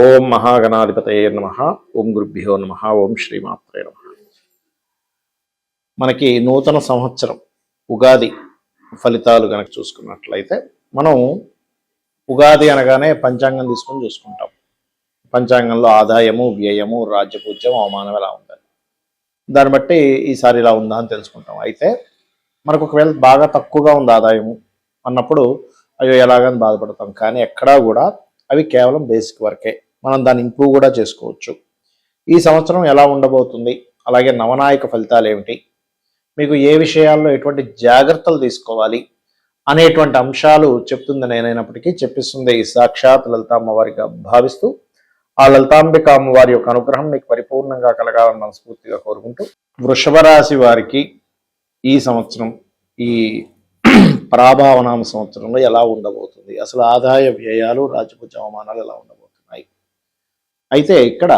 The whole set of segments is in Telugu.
ఓం మహాగణాధిపతయే నమః. ఓం గురుభ్యో నమః. ఓం శ్రీమాత్రే నమః. మనకి నూతన సంవత్సరం ఉగాది ఫలితాలు కనుక చూసుకున్నట్లయితే మనం ఉగాది అనగానే పంచాంగం తీసుకొని చూసుకుంటాం. పంచాంగంలో ఆదాయము, వ్యయము, రాజ్యపూజ్యం, అవమానం ఎలా ఉండాలి, దాన్ని బట్టి ఈసారి ఇలా ఉందా అని తెలుసుకుంటాం. అయితే మనకు ఒకవేళ బాగా తక్కువగా ఉంది ఆదాయము అన్నప్పుడు అయ్యో ఎలాగని బాధపడతాం. కానీ ఎక్కడా కూడా అవి కేవలం బేసిక్ వరకే, మనం దాన్ని ఇంప్రూవ్ కూడా చేసుకోవచ్చు. ఈ సంవత్సరం ఎలా ఉండబోతుంది, అలాగే నవనాయక ఫలితాలు ఏమిటి, మీకు ఏ విషయాల్లో ఎటువంటి జాగ్రత్తలు తీసుకోవాలి అనేటువంటి అంశాలు చెప్తుంది నేనైనప్పటికీ చెప్పిస్తుంది ఈ సాక్షాత్ లలిత అమ్మవారిగా భావిస్తూ, ఆ లలితాంబిక అమ్మవారి యొక్క అనుగ్రహం మీకు పరిపూర్ణంగా కలగాలని మనస్ఫూర్తిగా కోరుకుంటూ, వృషభ రాశి వారికి ఈ సంవత్సరం ఈ ప్రాభావనామ సంవత్సరంలో ఎలా ఉండబోతుంది, అసలు ఆదాయ వ్యయాలు, రాజపూజ అవమానాలు ఎలా ఉండబోతున్నాయి. అయితే ఇక్కడ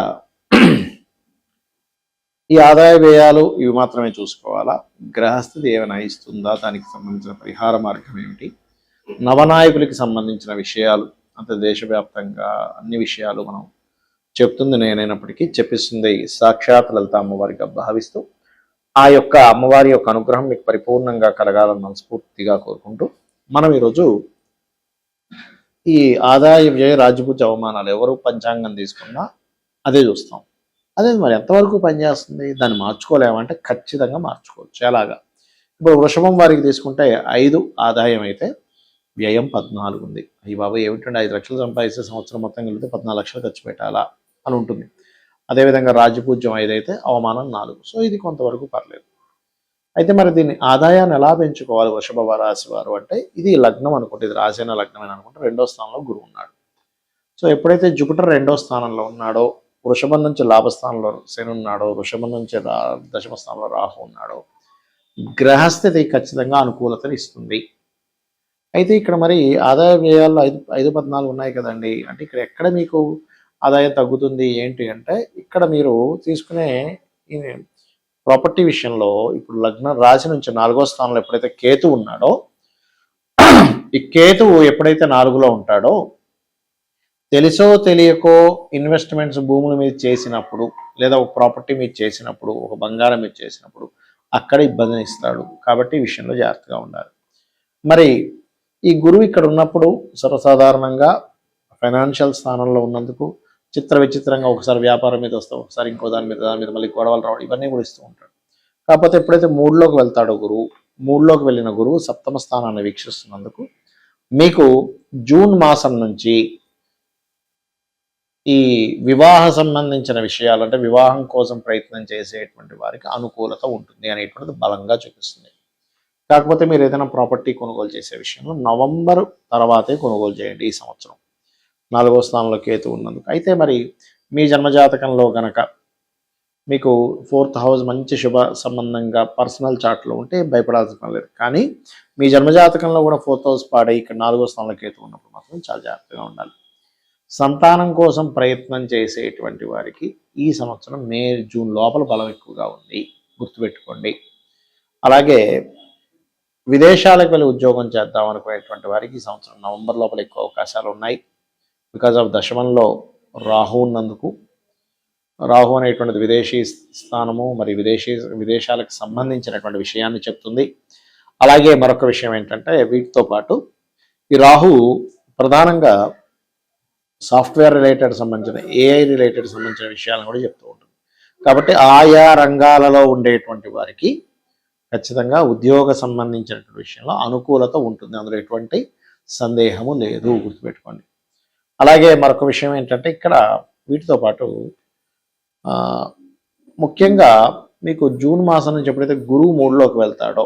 ఈ ఆదాయ వ్యయాలు ఇవి మాత్రమే చూసుకోవాలా, గ్రహస్థితి ఏమైనా ఇస్తుందా, దానికి సంబంధించిన పరిహార మార్గం ఏమిటి, నవనాయకులకి సంబంధించిన విషయాలు అంటే దేశవ్యాప్తంగా అన్ని విషయాలు మనం చెప్తుంది నేనైనప్పటికీ చెప్పిస్తుంది సాక్షాత్ లలిత అమ్మవారిగా భావిస్తూ, ఆ యొక్క అమ్మవారి యొక్క అనుగ్రహం మీకు పరిపూర్ణంగా కలగాలని మనస్ఫూర్తిగా కోరుకుంటూ, మనం ఈరోజు ఈ ఆదాయ వ్యయ రాజపూజ అవమానాలు ఎవరు పంచాంగం తీసుకున్నా అదే చూస్తాం. అదే మరి ఎంతవరకు పనిచేస్తుంది, దాన్ని మార్చుకోలేమంటే ఖచ్చితంగా మార్చుకోవచ్చు. ఎలాగా, ఇప్పుడు వృషభం వారికి తీసుకుంటే 5 ఆదాయం అయితే వ్యయం 14 ఉంది. అయ్యి బాబా ఏమిటంటే 5 లక్షలు సంపాదిస్తే సంవత్సరం మొత్తం కలిపితే 14 లక్షలు ఖర్చు పెట్టాలా అని ఉంటుంది. అదేవిధంగా రాజ్యపూజ్యం 5 అయితే అవమానం 4. సో ఇది కొంతవరకు పర్లేదు. అయితే మరి దీన్ని ఆదాయాన్ని ఎలా పెంచుకోవాలి వృషభ రాశి వారు అంటే, ఇది లగ్నం అనుకుంటే, ఇది రాశి అయిన లగ్నమైన అనుకుంటే 2వ స్థానంలో గురువు ఉన్నాడు. సో ఎప్పుడైతే జూపిటర్ 2వ స్థానంలో ఉన్నాడో, వృషభం నుంచి లాభస్థానంలో శని ఉన్నాడో, వృషభం నుంచి దశమ స్థానంలో రాహు ఉన్నాడో, గ్రహస్థితి ఖచ్చితంగా అనుకూలతను ఇస్తుంది. అయితే ఇక్కడ మరి ఆదాయ వ్యయాల్లో 5-14 ఉన్నాయి కదండి, అంటే ఇక్కడ ఎక్కడ మీకు ఆదాయం తగ్గుతుంది ఏంటి అంటే, ఇక్కడ మీరు తీసుకునే ప్రాపర్టీ విషయంలో ఇప్పుడు లగ్న రాశి నుంచి 4వ స్థానంలో ఎప్పుడైతే కేతు ఉన్నాడో, ఈ కేతువు ఎప్పుడైతే 4లో ఉంటాడో, తెలుసో తెలియకో ఇన్వెస్ట్మెంట్స్ భూముల మీద చేసినప్పుడు, లేదా ఒక ప్రాపర్టీ మీద చేసినప్పుడు, ఒక బంగారం మీద చేసినప్పుడు అక్కడ ఇబ్బందిని ఇస్తాడు. కాబట్టి ఈ విషయంలో జాగ్రత్తగా ఉండాలి. మరి ఈ గురువు ఇక్కడ ఉన్నప్పుడు సర్వసాధారణంగా ఫైనాన్షియల్ స్థానంలో ఉన్నందుకు చిత్ర విచిత్రంగా ఒకసారి వ్యాపారం మీద వస్తాం, ఒకసారి ఇంకో దాని మీద మళ్ళీ గొడవలు రావడం, ఇవన్నీ కూడా ఇస్తూ ఉంటాడు. కాకపోతే ఎప్పుడైతే 3లోకి వెళ్తాడో గురువు, 3లోకి వెళ్ళిన గురువు సప్తమ స్థానాన్ని వీక్షిస్తున్నందుకు మీకు జూన్ మాసం నుంచి ఈ వివాహ సంబంధించిన విషయాలు, అంటే వివాహం కోసం ప్రయత్నం చేసేటువంటి వారికి అనుకూలత ఉంటుంది అనేటువంటిది బలంగా చూపిస్తుంది. కాకపోతే మీరు ఏదైనా ప్రాపర్టీ కొనుగోలు చేసే విషయంలో నవంబర్ తర్వాతే కొనుగోలు చేయండి ఈ సంవత్సరం, 4వ స్థానంలో కేతు ఉన్నందుకు. అయితే మరి మీ జన్మజాతకంలో గనక మీకు 4th హౌస్ మంచి శుభ సంబంధంగా పర్సనల్ చార్ట్లో ఉంటే భయపడాల్సిన లేదు. కానీ మీ జన్మజాతకంలో కూడా 4th హౌస్ పాడై ఇక్కడ 4వ స్థానంలో కేతు ఉన్నప్పుడు మాత్రం చాలా జాగ్రత్తగా ఉండాలి. సంతానం కోసం ప్రయత్నం చేసేటువంటి వారికి ఈ సంవత్సరం మే జూన్ లోపల బలం ఎక్కువగా ఉంది, గుర్తుపెట్టుకోండి. అలాగే విదేశాలకు వెళ్ళి ఉద్యోగం చేద్దాం అనుకునేటువంటి వారికి ఈ సంవత్సరం నవంబర్ లోపల ఎక్కువ అవకాశాలు ఉన్నాయి. బికాజ్ ఆఫ్ దశమంలో రాహు ఉన్నందుకు, రాహు అనేటువంటిది విదేశీ స్థానము, మరి విదేశాలకు సంబంధించినటువంటి విషయాన్ని చెప్తుంది. అలాగే మరొక విషయం ఏంటంటే, వీటితో పాటు ఈ రాహు ప్రధానంగా సాఫ్ట్వేర్ రిలేటెడ్ సంబంధించిన, ఏఐ రిలేటెడ్ సంబంధించిన విషయాలను కూడా చెప్తూ ఉంటుంది. కాబట్టి ఆయా రంగాలలో ఉండేటువంటి వారికి ఖచ్చితంగా ఉద్యోగ సంబంధించినటువంటి విషయంలో అనుకూలత ఉంటుంది, అందులో ఎటువంటి సందేహము లేదు, గుర్తుపెట్టుకోండి. అలాగే మరొక విషయం ఏంటంటే, ఇక్కడ వీటితో పాటు ముఖ్యంగా మీకు జూన్ మాసం నుంచి ఎప్పుడైతే గురువు 3లోకి వెళ్తాడో,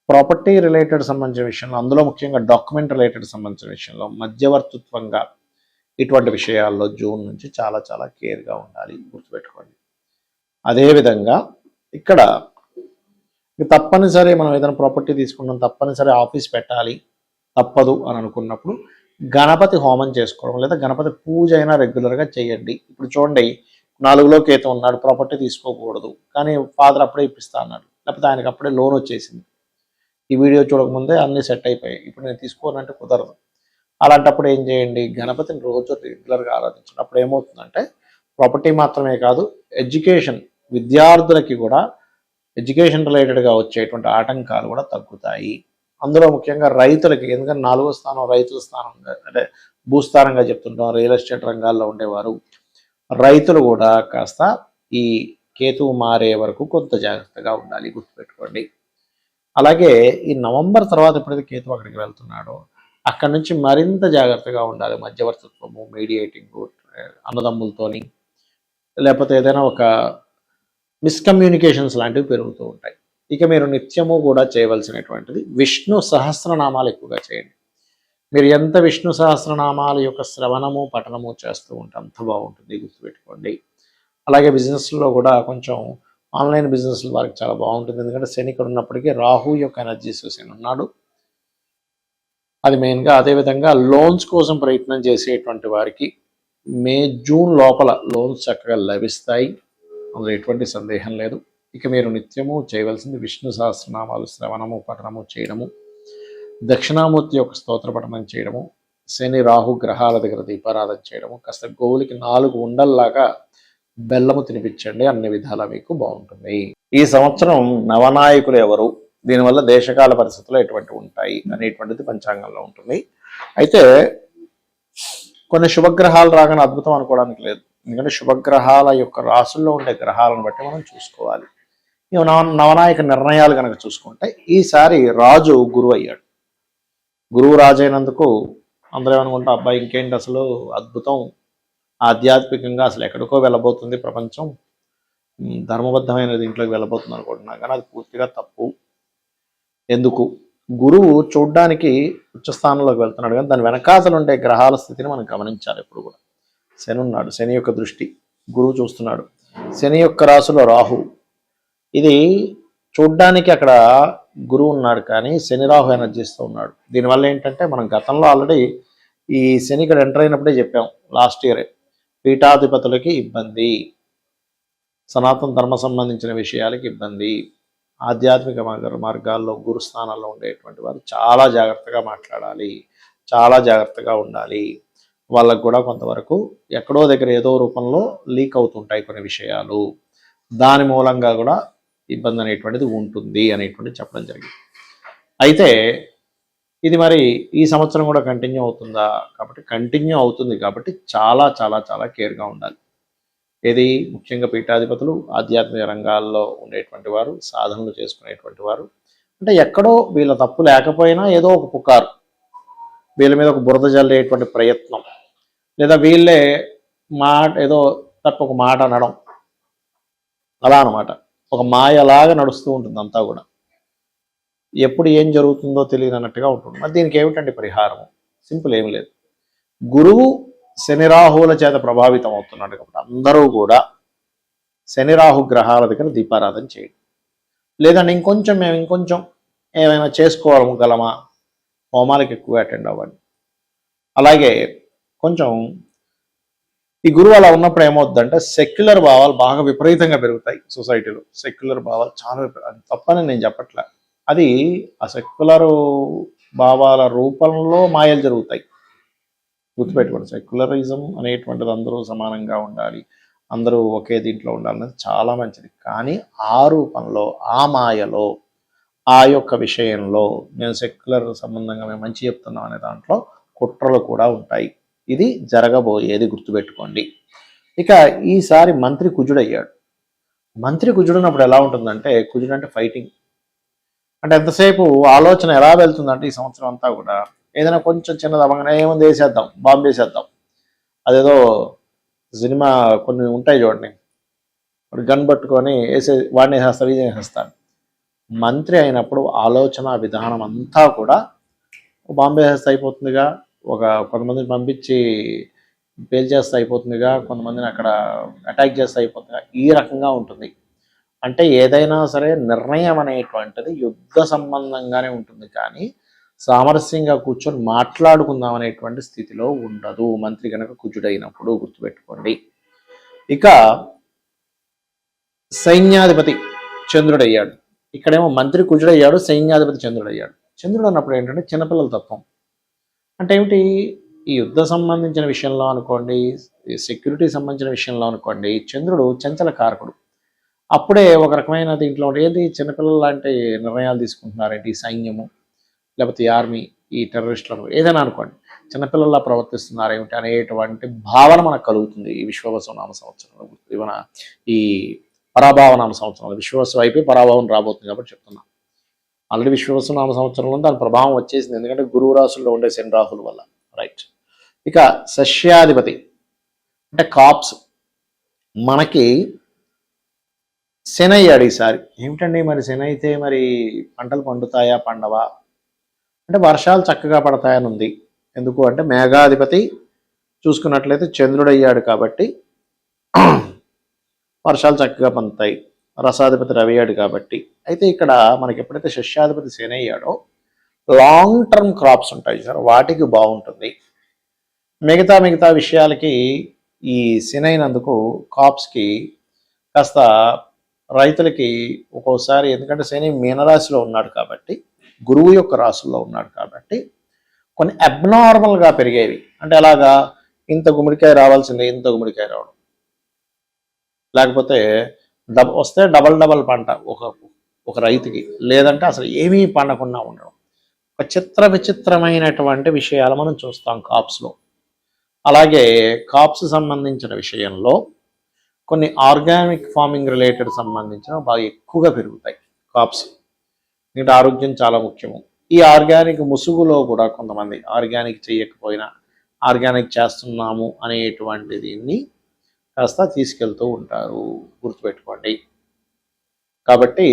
ప్రాపర్టీ రిలేటెడ్ సంబంధించిన విషయంలో, అందులో ముఖ్యంగా డాక్యుమెంట్ రిలేటెడ్ సంబంధించిన విషయంలో మధ్యవర్తిత్వంగా ఇటువంటి విషయాల్లో జూన్ నుంచి చాలా చాలా కేర్గా ఉండాలి, గుర్తుపెట్టుకోండి. అదేవిధంగా ఇక్కడ తప్పనిసరి మనం ఏదైనా ప్రాపర్టీ తీసుకున్నాం, తప్పనిసరి ఆఫీస్ పెట్టాలి తప్పదు అని అనుకున్నప్పుడు గణపతి హోమం చేసుకోవడం, లేదా గణపతి పూజ అయినా రెగ్యులర్గా చేయండి. ఇప్పుడు చూడండి, 4లో కేతు ఉన్నాడు, ప్రాపర్టీ తీసుకోకూడదు, కానీ ఫాదర్ అప్పుడే ఇప్పిస్తా అన్నాడు, లేకపోతే ఆయనకు అప్పుడే లోన్ వచ్చేసింది, ఈ వీడియో చూడకముందే అన్నీ సెట్ అయిపోయాయి, ఇప్పుడు నేను తీసుకోనంటే కుదరదు. అలాంటప్పుడు ఏం చేయండి, గణపతిని రోజు రెగ్యులర్గా ఆరాధించండి. అప్పుడు ఏమవుతుందంటే ప్రాపర్టీ మాత్రమే కాదు, ఎడ్యుకేషన్, విద్యార్థులకి కూడా ఎడ్యుకేషన్ రిలేటెడ్గా వచ్చేటువంటి ఆటంకాలు కూడా తగ్గుతాయి. అందులో ముఖ్యంగా రైతులకి, ఎందుకంటే 4వ స్థానం రైతుల స్థానం, అంటే భూస్థానంగా చెప్తుంటాం. రియల్ ఎస్టేట్ రంగాల్లో ఉండేవారు రైతులు కూడా కాస్త ఈ కేతువు మారే వరకు కొంత జాగ్రత్తగా ఉండాలి, గుర్తుపెట్టుకోండి. అలాగే ఈ నవంబర్ తర్వాత ఎప్పుడైతే కేతువు అక్కడికి వెళ్తున్నాడో అక్కడి నుంచి మరింత జాగ్రత్తగా ఉండాలి. మధ్యవర్తిత్వము, మీడియేటింగ్, అన్నదమ్ములతోని, లేకపోతే ఏదైనా ఒక మిస్కమ్యూనికేషన్స్ లాంటివి పెరుగుతూ ఉంటాయి. ఇక మీరు నిత్యము కూడా చేయవలసినటువంటిది విష్ణు సహస్రనామాలు ఎక్కువగా చేయండి. మీరు ఎంత విష్ణు సహస్రనామాల యొక్క శ్రవణము పఠనము చేస్తూ ఉంటే అంత బాగుంటుంది, గుర్తుపెట్టుకోండి. అలాగే బిజినెస్లో కూడా కొంచెం ఆన్లైన్ బిజినెస్ల వారికి చాలా బాగుంటుంది. ఎందుకంటే శని ఇక్కడ ఉన్నప్పటికీ రాహు యొక్క ఎనర్జీస్ శని ఉన్నాడు, అది మెయిన్గా. అదేవిధంగా లోన్స్ కోసం ప్రయత్నం చేసేటువంటి వారికి మే జూన్ లోపల లోన్స్ చక్కగా లభిస్తాయి, అందులో ఎటువంటి సందేహం లేదు. ఇక మీరు నిత్యము చేయవలసింది విష్ణు సహస్రనామాలు శ్రవణము పఠనము చేయడము, దక్షిణామూర్తి యొక్క స్తోత్ర పఠనం చేయడము, శని రాహు గ్రహాల దగ్గర దీపారాధన చేయడము, కాస్త గోవులకి 4 ఉండల్లాగా బెల్లము తినిపించండి. అన్ని విధాలా మీకు బాగుంటుంది. ఈ సంవత్సరం నవనాయకులు ఎవరు, దీనివల్ల దేశకాల పరిస్థితులు ఎటువంటి ఉంటాయి అనేటువంటిది పంచాంగంలో ఉంటుంది. అయితే కొన్ని శుభగ్రహాలు రాగానే అద్భుతం అనుకోవడానికి లేదు. ఎందుకంటే శుభగ్రహాల యొక్క రాసుల్లో ఉండే గ్రహాలను బట్టి మనం చూసుకోవాలి. నవనాయక నిర్ణయాలు కనుక చూసుకుంటే ఈసారి రాజు గురువు అయ్యాడు. గురువు రాజు అయినందుకు అందరూ ఏమనుకుంటే అబ్బాయి ఇంకేంటి అసలు అద్భుతం, ఆధ్యాత్మికంగా అసలు ఎక్కడికో వెళ్ళబోతుంది ప్రపంచం, ధర్మబద్ధమైన దీంట్లోకి వెళ్ళబోతుంది అనుకుంటున్నా. కానీ అది పూర్తిగా తప్పు. ఎందుకు? గురువు చూడ్డానికి ఉచ్చస్థానంలోకి వెళ్తున్నాడు, కానీ దాని వెనకాతలు ఉండే గ్రహాల స్థితిని మనం గమనించాలి. ఎప్పుడు కూడా శని ఉన్నాడు, శని యొక్క దృష్టి గురువు చూస్తున్నాడు, శని యొక్క రాశిలో రాహు. ఇది చూడ్డానికి అక్కడ గురువు ఉన్నాడు, కానీ శని రాహు ఎనర్జీస్తో ఉన్నాడు. దీనివల్ల ఏంటంటే మనం గతంలో ఆల్రెడీ ఈ శని ఇక్కడ ఎంటర్ అయినప్పుడే చెప్పాం, లాస్ట్ ఇయరే, పీఠాధిపతులకి ఇబ్బంది, సనాతన ధర్మ సంబంధించిన విషయాలకి ఇబ్బంది, ఆధ్యాత్మిక మార్గాల్లో గురుస్థానాల్లో ఉండేటువంటి వారు చాలా జాగ్రత్తగా మాట్లాడాలి, చాలా జాగ్రత్తగా ఉండాలి. వాళ్ళకు కూడా కొంతవరకు ఎక్కడో దగ్గర ఏదో రూపంలో లీక్ అవుతుంటాయి కొన్ని విషయాలు, దాని మూలంగా కూడా ఇబ్బంది అనేటువంటిది ఉంటుంది అనేటువంటిది చెప్పడం జరిగింది. అయితే ఇది మరి ఈ సంవత్సరం కూడా కంటిన్యూ అవుతుందా? కాబట్టి కంటిన్యూ అవుతుంది, కాబట్టి చాలా చాలా చాలా కేర్గా ఉండాలి. ఏది ముఖ్యంగా పీఠాధిపతులు, ఆధ్యాత్మిక రంగాల్లో ఉండేటువంటి వారు, సాధనలు చేసుకునేటువంటి వారు, అంటే ఎక్కడో వీళ్ళ తప్పు లేకపోయినా ఏదో ఒక పుకారు, వీళ్ళ మీద ఒక బురద జల్లేటువంటి ప్రయత్నం, లేదా వీళ్ళే ఏదో తప్ప ఒక మాట అనడం, అలా అనమాట. ఒక మాయలాగా నడుస్తూ ఉంటుంది అంతా కూడా, ఎప్పుడు ఏం జరుగుతుందో తెలియదు అన్నట్టుగా ఉంటుంది. మరి దీనికి ఏమిటండి పరిహారము? సింపుల్, ఏమి లేదు. గురువు శని రాహువుల చేత ప్రభావితం అవుతున్నాడు కాబట్టి అందరూ కూడా శని రాహు గ్రహాల దగ్గర దీపారాధన చేయండి. లేదంటే మేము ఇంకొంచెం ఏమైనా చేసుకోగలమా, హోమాలకు ఎక్కువ అటెండ్ అవ్వండి. అలాగే కొంచెం ఈ గురువు అలా ఉన్నప్పుడు ఏమవుతుందంటే సెక్యులర్ భావాలు బాగా విపరీతంగా పెరుగుతాయి సొసైటీలో. సెక్యులర్ భావాలు చాలా తప్పని నేను చెప్పట్లే, అది ఆ సెక్యులర్ భావాల రూపంలో మాయలు జరుగుతాయి. గుర్తుపెట్టుకోండి, సెక్యులరిజం అనేటువంటిది అందరూ సమానంగా ఉండాలి, అందరూ ఒకే దీంట్లో ఉండాలనేది చాలా మంచిది. కానీ ఆ రూపంలో, ఆ మాయలో, ఆ యొక్క విషయంలో నేను సెక్యులర్ సంబంధంగా మేము మంచి చెప్తున్నాం అనే దాంట్లో కుట్రలు కూడా ఉంటాయి. ఇది జరగబోయేది, గుర్తుపెట్టుకోండి. ఇక ఈసారి మంత్రి కుజుడయ్యాడు. మంత్రి కుజుడున్నప్పుడు ఎలా ఉంటుందంటే, కుజుడు అంటే ఫైటింగ్, అంటే ఎంతసేపు ఆలోచన ఎలా వెళ్తుందంటే ఈ సంవత్సరం అంతా కూడా ఏదైనా కొంచెం చిన్నది అవ్వగానే ఏముంది వేసేద్దాం, బాంబు వేసేద్దాం. అదేదో సినిమా కొన్ని ఉంటాయి చూడండి, గన్ పట్టుకొని వాడిని వేసేస్తా, ఇది వేసేస్తాను. మంత్రి అయినప్పుడు ఆలోచన విధానం అంతా కూడా బాంబు వేసేస్తే అయిపోతుందిగా, కొంతమందిని పంపించి పేల్చేస్తే అయిపోతుందిగా, కొంతమందిని అక్కడ అటాక్ చేస్తే అయిపోతుందిగా, ఈ రకంగా ఉంటుంది. అంటే ఏదైనా సరే నిర్ణయం అనేటువంటిది యుద్ధ సంబంధంగానే ఉంటుంది, కానీ సామరస్యంగా కూర్చొని మాట్లాడుకుందాం అనేటువంటి స్థితిలో ఉండదు మంత్రి కనుక కుజుడైనప్పుడు, గుర్తుపెట్టుకోండి. ఇక సైన్యాధిపతి చంద్రుడయ్యాడు. ఇక్కడేమో మంత్రి కుజుడయ్యాడు, సైన్యాధిపతి చంద్రుడయ్యాడు. చంద్రుడు అన్నప్పుడు ఏంటంటే చిన్నపిల్లల తత్వం, అంటే ఏమిటి, ఈ యుద్ధ సంబంధించిన విషయంలో అనుకోండి, ఈ సెక్యూరిటీ సంబంధించిన విషయంలో అనుకోండి, చంద్రుడు చంచల కారకుడు. అప్పుడే ఒక రకమైన దీంట్లో ఏది చిన్నపిల్లలు లాంటి నిర్ణయాలు తీసుకుంటున్నారేంటి ఈ సైన్యము, లేకపోతే ఈ ఆర్మీ, ఈ టెర్రరిస్టులను ఏదైనా అనుకోండి, చిన్నపిల్లల్లా ప్రవర్తిస్తున్నారు ఏమిటి అనేటువంటి భావన మనకు కలుగుతుంది ఈ విశ్వవసు నామ సంవత్సరంలో. ఇవన ఈ పరాభావ నామ సంవత్సరంలో విశ్వవసు అయిపోయి పరాభావం రాబోతుంది కాబట్టి చెప్తున్నా. ఆల్రెడీ విశ్వవసు నామ సంవత్సరంలో దాని ప్రభావం వచ్చేసింది, ఎందుకంటే గురువు రాశుల్లో ఉండే శని రాహుల వల్ల. రైట్. ఇక సస్యాధిపతి అంటే కాప్స్, మనకి శని అయ్యాడు ఈసారి. ఏమిటండి మరి శని అయితే మరి పంటలు పండుతాయా పండవా అంటే వర్షాలు చక్కగా పడతాయని ఉంది. ఎందుకు అంటే మేఘాధిపతి చూసుకున్నట్లయితే చంద్రుడు అయ్యాడు కాబట్టి వర్షాలు చక్కగా పండుతాయి. రసాధిపతి రవి అయ్యాడు కాబట్టి. అయితే ఇక్కడ మనకి ఎప్పుడైతే శస్యాధిపతి శని అయ్యాడో లాంగ్ టర్మ్ క్రాప్స్ ఉంటాయి సార్, వాటికి బాగుంటుంది. మిగతా విషయాలకి ఈ శని అయినందుకు కాప్స్కి కాస్త రైతులకి ఒక్కోసారి, ఎందుకంటే శని మీనరాశిలో ఉన్నాడు కాబట్టి, గురువు యొక్క రాశుల్లో ఉన్నాడు కాబట్టి కొన్ని అబ్నార్మల్గా పెరిగేవి. అంటే అలాగా ఇంత గుమ్మడికాయ రావాల్సిందే ఇంత గుమ్మడికాయ రావడం, లేకపోతే వస్తే డబల్ పంట ఒక రైతుకి, లేదంటే అసలు ఏమీ పండకుండా ఉండడం. ఒక విచిత్రమైనటువంటి విషయాలు మనం చూస్తాం కాప్స్లో. అలాగే కాప్స్ సంబంధించిన విషయంలో కొన్ని ఆర్గానిక్ ఫార్మింగ్ రిలేటెడ్ సంబంధించిన బాగా ఎక్కువగా పెరుగుతాయి కాప్స్. ఎందుకంటే ఆరోగ్యం చాలా ముఖ్యము. ఈ ఆర్గానిక్ ముసుగులో కూడా కొంతమంది ఆర్గానిక్ చేయకపోయినా ఆర్గానిక్ చేస్తున్నాము అనేటువంటి దీన్ని కాస్త తీసుకెళ్తూ ఉంటారు, గుర్తుపెట్టుకోండి. కాబట్టి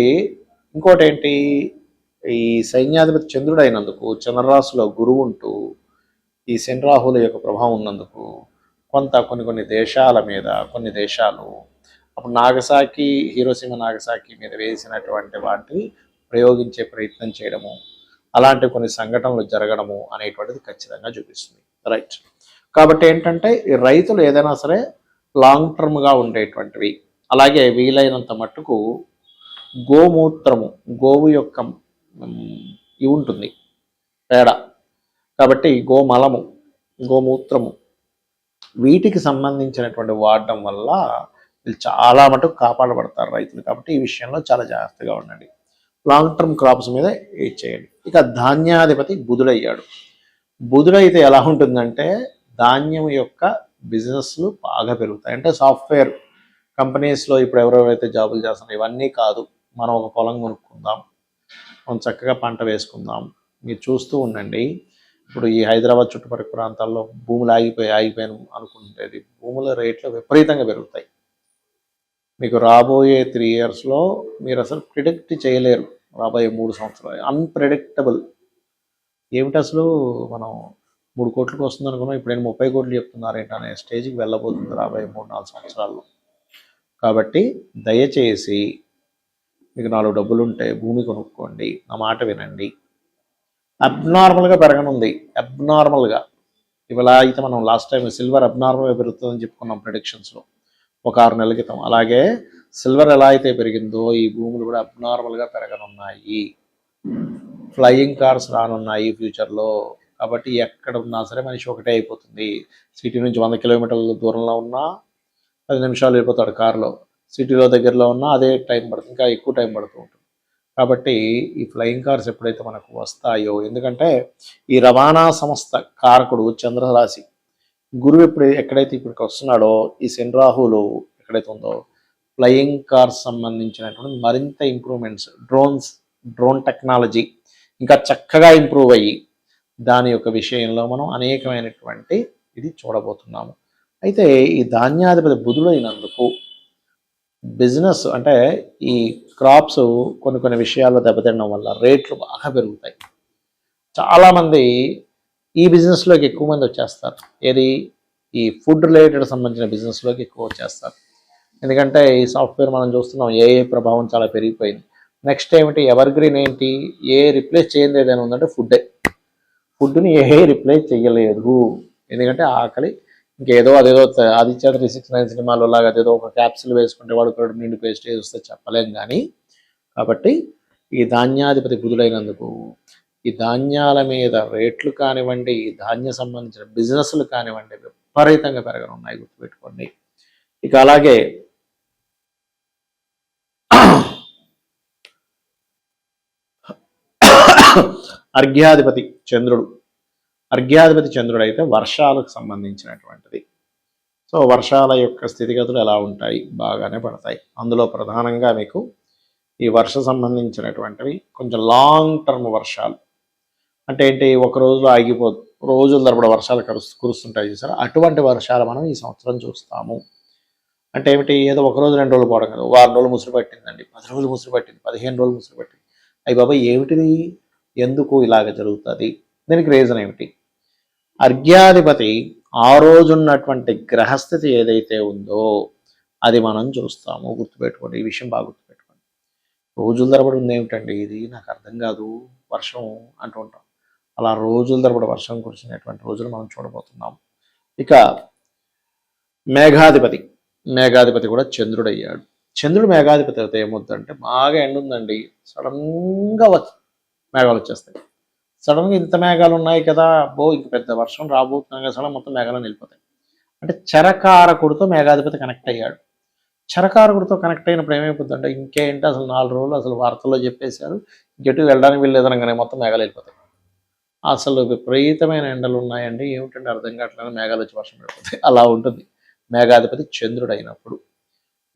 ఇంకోటి ఏంటి, ఈ సైన్యాధిపతి చంద్రుడు అయినందుకు చంద్రరాశిలో గురువు ఉంటూ ఈ శని రాహుల యొక్క ప్రభావం ఉన్నందుకు కొన్ని దేశాల మీద కొన్ని దేశాలు అప్పుడు నాగసాకి, హీరోసీమ నాగసాకి మీద వేసినటువంటి వాటిని ప్రయోగించే ప్రయత్నం చేయడము, అలాంటి కొన్ని సంఘటనలు జరగడము అనేటువంటిది ఖచ్చితంగా చూపిస్తుంది. రైట్. కాబట్టి ఏంటంటే ఈ రైతులు ఏదైనా సరే లాంగ్ టర్మ్గా ఉండేటువంటివి, అలాగే వీలైనంత మట్టుకు గోమూత్రము, గోవు యొక్క ఇవి ఉంటుంది పేడ, కాబట్టి గోమలము, గోమూత్రము, వీటికి సంబంధించినటువంటి వాడడం వల్ల వీళ్ళు చాలా మటుకు కాపాడబడతారు రైతులు. కాబట్టి ఈ విషయంలో చాలా జాగ్రత్తగా ఉండండి. లాంగ్ టర్మ్ క్రాప్స్ మీద ఏది చేయండి. ఇక ధాన్యాధిపతి బుధుడయ్యాడు. బుధుడైతే ఎలా ఉంటుందంటే ధాన్యం యొక్క బిజినెస్లు బాగా పెరుగుతాయి. అంటే సాఫ్ట్వేర్ కంపెనీస్లో ఇప్పుడు ఎవరెవరైతే జాబులు చేస్తున్నారో ఇవన్నీ కాదు, మనం ఒక పొలం కొనుక్కుందాం, మనం చక్కగా పంట వేసుకుందాం. మీరు చూస్తూ ఉండండి, ఇప్పుడు ఈ హైదరాబాద్ చుట్టుపక్కల ప్రాంతాల్లో భూములు ఆగిపోయాను అనుకుంటేది భూముల రేట్లు విపరీతంగా పెరుగుతాయి. మీకు రాబోయే 3 yearsలో మీరు అసలు ప్రిడిక్ట్ చేయలేరు. రాబోయే 3 సంవత్సరాలు అన్ప్రెడిక్టబుల్. ఏమిటి అసలు మనం 3 కోట్లకు వస్తుంది అనుకున్నాం, ఇప్పుడు నేను 30 కోట్లు చెప్తున్నారేంటి అనే స్టేజ్కి వెళ్ళబోతుంది రాబోయే 3-4 సంవత్సరాల్లో. కాబట్టి దయచేసి మీకు 4 డబ్బులు ఉంటే భూమి కొనుక్కోండి, నా మాట వినండి. అబ్నార్మల్గా పెరగనుంది, అబ్నార్మల్గా. ఇవాళ అయితే మనం లాస్ట్ టైం సిల్వర్ అబ్నార్మల్గా పెరుగుతుందని చెప్పుకున్నాం ప్రెడిక్షన్స్లో ఒక 6 నెలల క్రితం. అలాగే సిల్వర్ ఎలా అయితే పెరిగిందో ఈ భూములు కూడా అబ్నార్మల్గా పెరగనున్నాయి. ఫ్లయింగ్ కార్స్ రానున్నాయి ఫ్యూచర్లో. కాబట్టి ఎక్కడ ఉన్నా సరే మనిషి ఒకటే అయిపోతుంది. సిటీ నుంచి 100 కిలోమీటర్ల దూరంలో ఉన్నా 10 నిమిషాలు వెళ్ళిపోతాడు కారులో, సిటీలో దగ్గరలో ఉన్నా అదే టైం పడుతుంది, ఇంకా ఎక్కువ టైం పడుతూ ఉంటుంది. కాబట్టి ఈ ఫ్లయింగ్ కార్స్ ఎప్పుడైతే మనకు వస్తాయో, ఎందుకంటే ఈ రవాణా సంస్థ కారకుడు చంద్రరాశి, గురువు ఎక్కడైతే ఇప్పటికి వస్తున్నాడో ఈ శని రాహులు ఎక్కడైతే ఉందో ఫ్లయింగ్ కార్స్ సంబంధించినటువంటి మరింత ఇంప్రూవ్మెంట్స్, డ్రోన్ టెక్నాలజీ ఇంకా చక్కగా ఇంప్రూవ్ అయ్యి దాని యొక్క విషయంలో మనం అనేకమైనటువంటి ఇది చూడబోతున్నాము. అయితే ఈ ధాన్యాధిపతి బుధుడైనందుకు బిజినెస్ అంటే ఈ క్రాప్స్ కొన్ని విషయాల్లో దెబ్బతినడం వల్ల రేట్లు బాగా పెరుగుతాయి. చాలామంది ఈ బిజినెస్లోకి ఎక్కువ మంది వచ్చేస్తారు. ఏది ఈ ఫుడ్ రిలేటెడ్ సంబంధించిన బిజినెస్లోకి ఎక్కువ వచ్చేస్తారు. ఎందుకంటే ఈ సాఫ్ట్వేర్ మనం చూస్తున్నాం, ఏఐ ప్రభావం చాలా పెరిగిపోయింది. నెక్స్ట్ ఏమిటి, ఎవర్ గ్రీన్ ఏంటి, ఏ రిప్లేస్ చేయండి ఏదైనా ఉందంటే ఫుడ్ని ఏ రిప్లేస్ చేయలేదు. ఎందుకంటే ఆకలి ఇంకేదో అదేదో ఆదిత్య 369 సినిమాలో లాగా అదేదో ఒక క్యాప్సిల్ వేసుకుంటే వాడు కూడా నిండిపోయి స్టేజ్ వస్తే చెప్పలేం కానీ. కాబట్టి ఈ ధాన్యాధిపతి బుధుడైనందుకు ఈ ధాన్యాల మీద రేట్లు కానివ్వండి, ఈ ధాన్య సంబంధించిన బిజినెస్లు కానివ్వండి విపరీతంగా పెరగనున్నాయి, గుర్తుపెట్టుకోండి. ఇక అలాగే అర్ఘ్యాధిపతి చంద్రుడు, అర్ఘ్యాధిపతి చంద్రుడు అయితే వర్షాలకు సంబంధించినటువంటిది. సో వర్షాల యొక్క స్థితిగతులు ఎలా ఉంటాయి, బాగానే పడతాయి. అందులో ప్రధానంగా మీకు ఈ వర్ష సంబంధించినటువంటివి కొంచెం లాంగ్ టర్మ్ వర్షాలు, అంటే ఏంటి, ఒక రోజులో ఆగిపోదు, రోజుల తరబడి వర్షాలు కురుస్తుంటాయి చూసారా, అటువంటి వర్షాలు మనం ఈ సంవత్సరం చూస్తాము. అంటే ఏమిటి, ఏదో ఒక రోజు 2 రోజులు పోవడం కదా, వారం రోజులు ముసురు పట్టిందండి, 10 రోజులు ముసురు పట్టింది, 15 రోజులు ముసురు పట్టింది. అయ్యి బాబాయ్ ఏమిటిది, ఎందుకు ఇలాగ జరుగుతుంది, దీనికి రీజన్ ఏమిటి? అర్ఘ్యాధిపతి ఆ రోజు ఉన్నటువంటి గ్రహస్థితి ఏదైతే ఉందో అది మనం చూస్తాము, గుర్తుపెట్టుకోండి. ఈ విషయం బాగా గుర్తుపెట్టుకోండి. రోజుల తరబడి ఉంది ఏమిటండి ఇది, నాకు అర్థం కాదు, వర్షం అంటూ ఉంటాం. అలా రోజుల తరబడి వర్షం కురిసినటువంటి రోజులు మనం చూడబోతున్నాం. ఇక మేఘాధిపతి, మేఘాధిపతి కూడా చంద్రుడు అయ్యాడు. చంద్రుడు మేఘాధిపతి అయితే ఏమవుతుందంటే, బాగా ఎండ ఉందండి, సడన్గా మేఘాలు వచ్చేస్తాయి. సడన్గా ఇంత మేఘాలు ఉన్నాయి కదా, ఇంక పెద్ద వర్షం రాబోతున్నాం కదా, సడన్ మొత్తం మేఘాలు వెళ్ళిపోతాయి. అంటే చరకారకుడితో మేఘాధిపతి కనెక్ట్ అయ్యాడు. చరకారకుడితో కనెక్ట్ అయినప్పుడు ఏమైపోతుందంటే, ఇంకేంటి అసలు 4 రోజులు అసలు వార్తల్లో చెప్పేశారు, ఇంకెటు వెళ్ళడానికి వెళ్ళేదనగానే మొత్తం మేఘాలు వెళ్ళిపోతాయి. అసలు విపరీతమైన ఎండలు ఉన్నాయండి, ఏమిటంటే అర్థం కావట్లేదు, మేఘాలు వచ్చి వర్షం పడిపోతాయి. అలా ఉంటుంది మేఘాధిపతి చంద్రుడు అయినప్పుడు.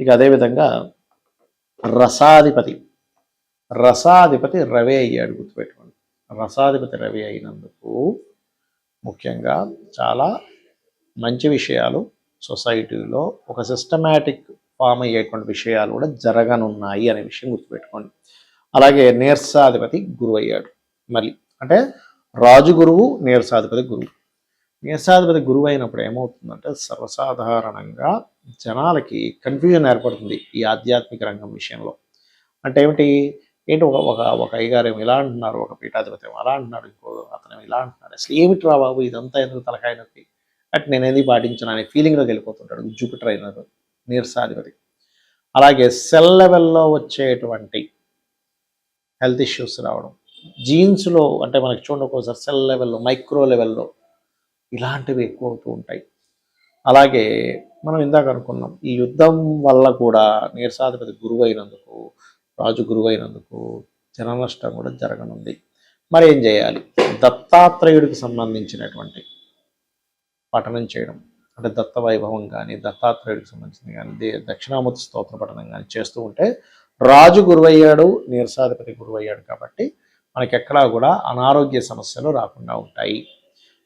ఇక అదేవిధంగా రసాధిపతి, రసాధిపతి రవి అయ్యాడు, గుర్తుపెట్టుకోండి. రసాధిపతి రవి అయినందుకు ముఖ్యంగా చాలా మంచి విషయాలు సొసైటీలో ఒక సిస్టమేటిక్ ఫామ్ అయ్యేటువంటి విషయాలు కూడా జరగనున్నాయి అనే విషయం గుర్తుపెట్టుకోండి. అలాగే నీరసాధిపతి గురువు అయ్యాడు మళ్ళీ, అంటే రాజు గురువు, నీరసాధిపతి గురువు. నీరసాధిపతి గురువు అయినప్పుడు ఏమవుతుందంటే, సర్వసాధారణంగా జనాలకి కన్ఫ్యూజన్ ఏర్పడుతుంది ఈ ఆధ్యాత్మిక రంగం విషయంలో. అంటే ఏంటి ఒక అయ్యగారు ఏమో ఇలా అంటున్నారు, ఒక పీఠాధిపతి ఏమో అలా అంటున్నాడు, ఇంకో అతను ఇలా అంటున్నాడు, అసలు ఏమిటి రా బాబు ఇదంతా ఎందుకు తలకాయ నొప్పి, అంటే నేనేది పాటించను అనే ఫీలింగ్లోకి వెళ్ళిపోతుంటాడు జూపిటర్ అయినారు నీరసాధిపతి. అలాగే సెల్ లెవెల్లో వచ్చేటువంటి హెల్త్ ఇష్యూస్ రావడం, జీన్స్లో అంటే మనకి చూడండి ఒక్కోసారి సెల్ లెవెల్లో, మైక్రో లెవెల్లో ఇలాంటివి ఎక్కువ అవుతూ ఉంటాయి. అలాగే మనం ఇందాక అనుకున్నాం, ఈ యుద్ధం వల్ల కూడా నీరసాధిపతి గురువు అయినందుకు, రాజు గురువు అయినందుకు జన నష్టం కూడా జరగనుంది. మరి ఏం చేయాలి? దత్తాత్రేయుడికి సంబంధించినటువంటి పఠనం చేయడం, అంటే దత్త వైభవం కానీ, దత్తాత్రేయుడికి సంబంధించింది కానీ, దక్షిణామూర్తి స్తోత్ర పఠనం కానీ చేస్తూ ఉంటే, రాజు గురువయ్యాడు, నీరసాధిపతి గురువయ్యాడు కాబట్టి మనకి ఎక్కడా కూడా అనారోగ్య సమస్యలు రాకుండా ఉంటాయి.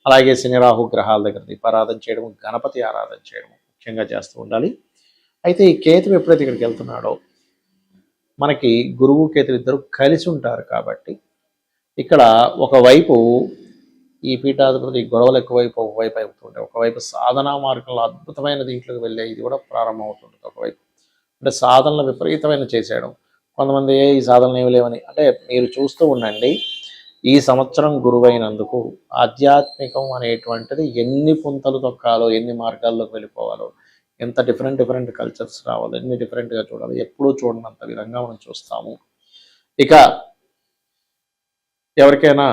అలాగే శని రాహు గ్రహాల దగ్గర దీపారాధన చేయడం, గణపతి ఆరాధన చేయడం ముఖ్యంగా చేస్తూ ఉండాలి. అయితే ఈ కేతువు ఎప్పుడైతే ఇక్కడికి వెళ్తున్నాడో, మనకి గురువు కేతువు ఇద్దరు కలిసి ఉంటారు కాబట్టి ఇక్కడ ఒకవైపు ఈ పీఠాధిపతి గొడవలు ఎక్కువైపు ఒకవైపు అవుతుంటాయి, ఒకవైపు సాధనా మార్గంలో అద్భుతమైన దీంట్లోకి వెళ్ళే ఇది కూడా ప్రారంభం అవుతుంటుంది. ఒకవైపు అంటే సాధనలు విపరీతమైన చేసేయడం, కొంతమంది ఈ సాధనలు ఏమి లేవని, అంటే మీరు చూస్తూ ఉండండి. ఈ సంవత్సరం గురువైనందుకు ఆధ్యాత్మికం అనేటువంటిది ఎన్ని పుంతలు తొక్కాలో, ఎన్ని మార్గాల్లోకి వెళ్ళిపోవాలో, ఎంత డిఫరెంట్ కల్చర్స్ రావాలో, ఎన్ని డిఫరెంట్గా చూడాలి, ఎప్పుడూ చూడనంత విధంగా మనం చూస్తాము. ఇక ఎవరికైనా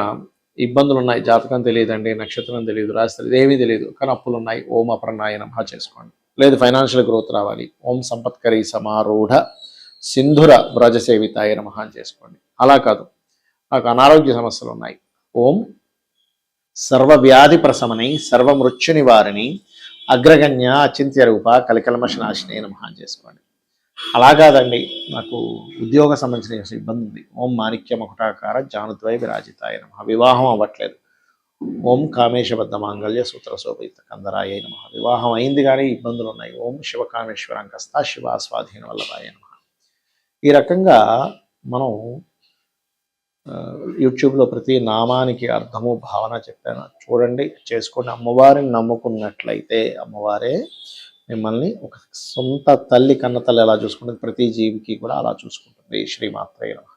ఇబ్బందులు ఉన్నాయి, జాతకం తెలియదండి, నక్షత్రం తెలియదు, రాశి తెలియదు, ఏమీ తెలియదు, కానీ అప్పులు ఉన్నాయి, ఓం అపర్ణాయ నమః చేసుకోండి. లేదు ఫైనాన్షియల్ గ్రోత్ రావాలి, ఓం సంపత్కరీ సమారూఢ సింధుర వ్రజసేవితాయ నమః చేసుకోండి. అలా కాదు, నాకు అనారోగ్య సమస్యలు ఉన్నాయి, ఓం సర్వవ్యాధి ప్రశమనై సర్వమృత్యు నివారిణి అగ్రగణ్య అచింత్య రూప కలికల్మషనాశినే నమః చేసుకోండి. అలా కాదండి, నాకు ఉద్యోగ సంబంధించిన ఇబ్బంది ఉంది, ఓం మాణిక్య మకుటాకార జానుద్వయ విరాజితాయ నమః. వివాహం అవ్వట్లేదు, ఓం కామేశబద్ధ మాంగళ్య సూత్ర శోభిత కందరాయ నమః. వివాహం అయింది కానీ ఇబ్బందులు ఉన్నాయి, ఓం శివకామేశ్వరంకస్త శివ స్వాధీన వల్లభాయ నమః. ఈ రకంగా మనం యూట్యూబ్లో ప్రతి నామానికి అర్థము భావన చెప్పాను, చూడండి, చేసుకోండి. అమ్మవారిని నమ్ముకున్నట్లయితే అమ్మవారే మిమ్మల్ని ఒక సొంత తల్లి కన్న తల్లి ఎలా చూసుకుంటుంది, ప్రతి జీవికి కూడా అలా చూసుకుంటుంది. శ్రీమాత్రే నమః.